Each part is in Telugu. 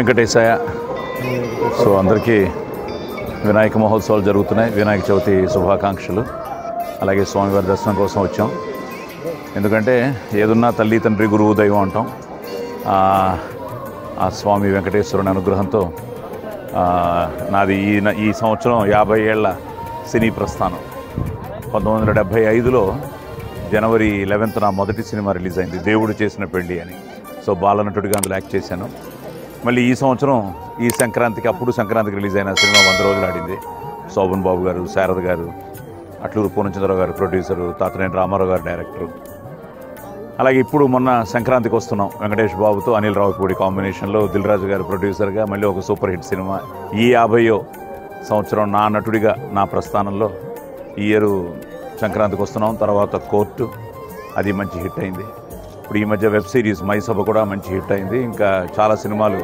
వెంకటేశాయ. సో అందరికీ వినాయక మహోత్సవాలు జరుగుతున్నాయి. వినాయక చవితి శుభాకాంక్షలు. అలాగే స్వామివారి దర్శనం కోసం వచ్చాం. ఎందుకంటే ఏదున్నా తల్లి తండ్రి గురువు దైవం అంటాం. ఆ స్వామి వెంకటేశ్వరుని అనుగ్రహంతో నాది ఈ సంవత్సరం 50 ఏళ్ల సినీ ప్రస్థానం. 1975లో జనవరి 11న నా మొదటి సినిమా రిలీజ్ అయింది, దేవుడు చేసిన పెళ్ళి అని. సో బాలనటుడిగా అందులో యాక్ట్ చేశాను. మళ్ళీ ఈ సంవత్సరం ఈ సంక్రాంతికి, అప్పుడు సంక్రాంతికి రిలీజ్ అయిన సినిమా 100 రోజులు ఆడింది. శోభన్ బాబు గారు, శారద గారు, అట్లూరు పూర్ణచంద్రరావు గారు ప్రొడ్యూసరు, తాతనేని రామారావు గారు డైరెక్టరు. అలాగే ఇప్పుడు మొన్న సంక్రాంతికి వస్తున్నాం వెంకటేష్ బాబుతో అనిల్ రావిపూడి కాంబినేషన్లో దిల్ రాజు గారు ప్రొడ్యూసర్గా మళ్ళీ ఒక సూపర్ హిట్ సినిమా. ఈ 50వ సంవత్సరం నా నటుడిగా నా ప్రస్థానంలో ఈ ఇయర్ సంక్రాంతికి వస్తున్నాం. తర్వాత కోర్టు, అది మంచి హిట్ అయింది. ఇప్పుడు ఈ మధ్య వెబ్ సిరీస్ మైసభ కూడా మంచి హిట్ అయింది. ఇంకా చాలా సినిమాలు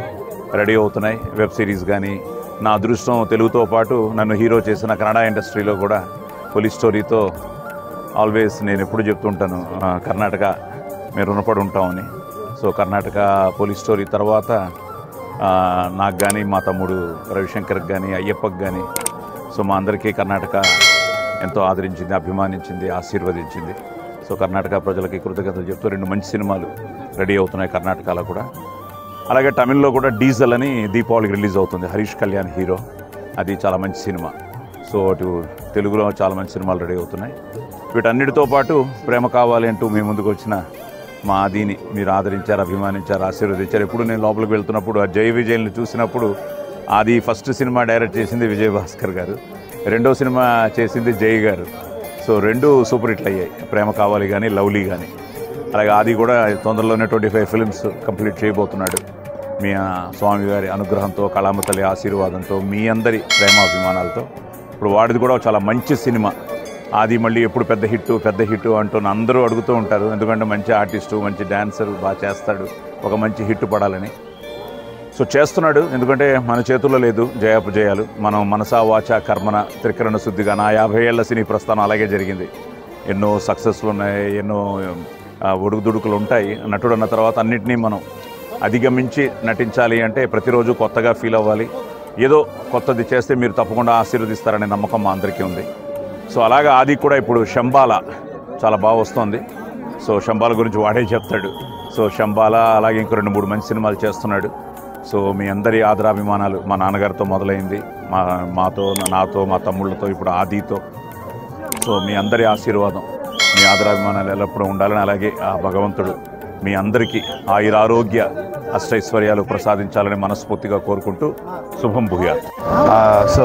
రెడీ అవుతున్నాయి, వెబ్ సిరీస్ కానీ. నా అదృష్టం తెలుగుతో పాటు నన్ను హీరో చేసిన కన్నడ ఇండస్ట్రీలో కూడా పోలీస్ స్టోరీతో ఆల్వేస్ నేను ఎప్పుడు చెప్తుంటాను, కర్ణాటక మేము రుణపడి ఉంటామని. సో కర్ణాటక పోలీస్ స్టోరీ తర్వాత నాకు కానీ, మా తమ్ముడు రవిశంకర్కి కానీ, అయ్యప్పకి కానీ, సో మా అందరికీ కర్ణాటక ఎంతో ఆదరించింది, అభిమానించింది, ఆశీర్వదించింది. సో కర్ణాటక ప్రజలకి కృతజ్ఞతలు చెప్తూ 2 మంచి సినిమాలు రెడీ అవుతున్నాయి కర్ణాటకలో కూడా. అలాగే తమిళ్లో కూడా డీజల్ అని దీపావళికి రిలీజ్ అవుతుంది, హరీష్ కళ్యాణ్ హీరో. అది చాలా మంచి సినిమా. సో అటు తెలుగులో చాలా మంచి సినిమాలు రెడీ అవుతున్నాయి. వీటన్నిటితో పాటు ప్రేమ కావాలి అంటూ మీ ముందుకు వచ్చిన మా ఆదిని మీరు ఆదరించారు, అభిమానించారు, ఆశీర్వదించారు. ఎప్పుడు నేను లోపలికి వెళ్తున్నప్పుడు ఆ జై విజయ్ని చూసినప్పుడు, ఆది ఫస్ట్ సినిమా డైరెక్ట్ చేసింది విజయ్ భాస్కర్ గారు, 2వ సినిమా చేసింది జై గారు. సో 2 సూపర్ హిట్లు అయ్యాయి, ప్రేమ కావాలి కానీ, లవ్లీ కానీ. అలాగే ఆది కూడా తొందరలోనే 25 ఫిల్మ్స్ కంప్లీట్ చేయబోతున్నాడు. మీ స్వామి గారి అనుగ్రహంతో, కళామ తల్లి ఆశీర్వాదంతో, మీ అందరి ప్రేమాభిమానాలతో. ఇప్పుడు వాడిది కూడా చాలా మంచి సినిమా. ఆది మళ్ళీ ఎప్పుడు పెద్ద హిట్ అంటూ అందరూ అడుగుతూ ఉంటారు. ఎందుకంటే మంచి ఆర్టిస్టు, మంచి డాన్సరు, బాగా చేస్తాడు, ఒక మంచి హిట్ పడాలని. సో చేస్తున్నాడు. ఎందుకంటే మన చేతుల్లో లేదు జయాపజయాలు. మనం మనసా వాచా కర్మన త్రికరణ శుద్ధిగా నా 50 ఏళ్ల సినీ ప్రస్థానం అలాగే జరిగింది. ఎన్నో సక్సెస్లు ఉన్నాయి, ఎన్నో ఒడుగుదుడుకులు ఉంటాయి. నటుడు అన్న తర్వాత అన్నింటినీ మనం అధిగమించి నటించాలి అంటే ప్రతిరోజు కొత్తగా ఫీల్ అవ్వాలి. ఏదో కొత్తది చేస్తే మీరు తప్పకుండా ఆశీర్వదిస్తారనే నమ్మకం మా అందరికీ ఉంది. సో అలాగా ఆది కూడా ఇప్పుడు శంబాల చాలా బాగా వస్తుంది. సో శంబాల గురించి వాడే చెప్తాడు. సో శంబాల అలాగే ఇంకో 2-3 మంచి సినిమాలు చేస్తున్నాడు. సో మీ అందరి ఆదరాభిమానాలు మా నాన్నగారితో మొదలైంది, నాతో, మా తమ్ముళ్ళతో, ఇప్పుడు ఆదితో. సో మీ అందరి ఆశీర్వాదం, మీ ఆదరాభిమానాలు ఎల్లప్పుడూ ఉండాలని, అలాగే ఆ భగవంతుడు మీ అందరికీ ఆయురారోగ్య అష్టైశ్వర్యాలు ప్రసాదించాలని మనస్ఫూర్తిగా కోరుకుంటూ శుభం భూయాత్. సో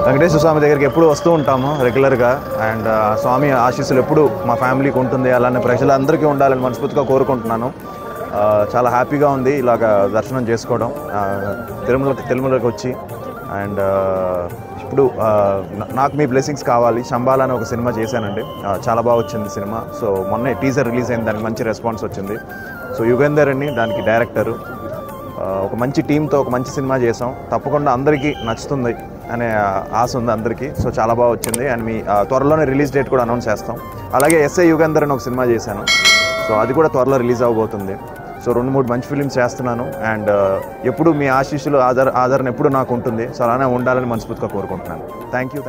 వెంకటేశ్వర స్వామి దగ్గరికి ఎప్పుడు వస్తూ ఉంటాము రెగ్యులర్గా. అండ్ స్వామి ఆశీస్సులు ఎప్పుడు మా ఫ్యామిలీకి ఉంటుంది, అలానే ప్రజలందరికీ ఉండాలని మనస్ఫూర్తిగా కోరుకుంటున్నాను. చాలా హ్యాపీగా ఉంది ఇలాగ దర్శనం చేసుకోవడం, తిరుమలకి వచ్చి. అండ్ ఇప్పుడు నాకు మీ బ్లెస్సింగ్స్ కావాలి. శంబాల అని ఒక సినిమా చేశానండి, చాలా బాగా వచ్చింది సినిమా. సో మొన్నే టీజర్ రిలీజ్ అయింది, దానికి మంచి రెస్పాన్స్ వచ్చింది. సో యుగేందర్ అని దానికి డైరెక్టరు, ఒక మంచి టీంతో ఒక మంచి సినిమా చేసాం. తప్పకుండా అందరికీ నచ్చుతుంది అనే ఆశ ఉంది అందరికీ. సో చాలా బాగా వచ్చింది. అండ్ మీ త్వరలోనే రిలీజ్ డేట్ కూడా అనౌన్స్ చేస్తాం. అలాగే ఎస్ఐ యుగేందర్ అని ఒక సినిమా చేశాను, సో అది కూడా త్వరలో రిలీజ్ అవ్వబోతుంది. సో 2-3 మంచి ఫిలిమ్స్ చేస్తున్నాను. అండ్ ఎప్పుడు మీ ఆశీస్సులు, ఆదరణ ఎప్పుడు నాకు ఉంటుంది. సో అలానే ఉండాలని మనస్ఫూర్తిగా కోరుకుంటున్నాను. Thank you.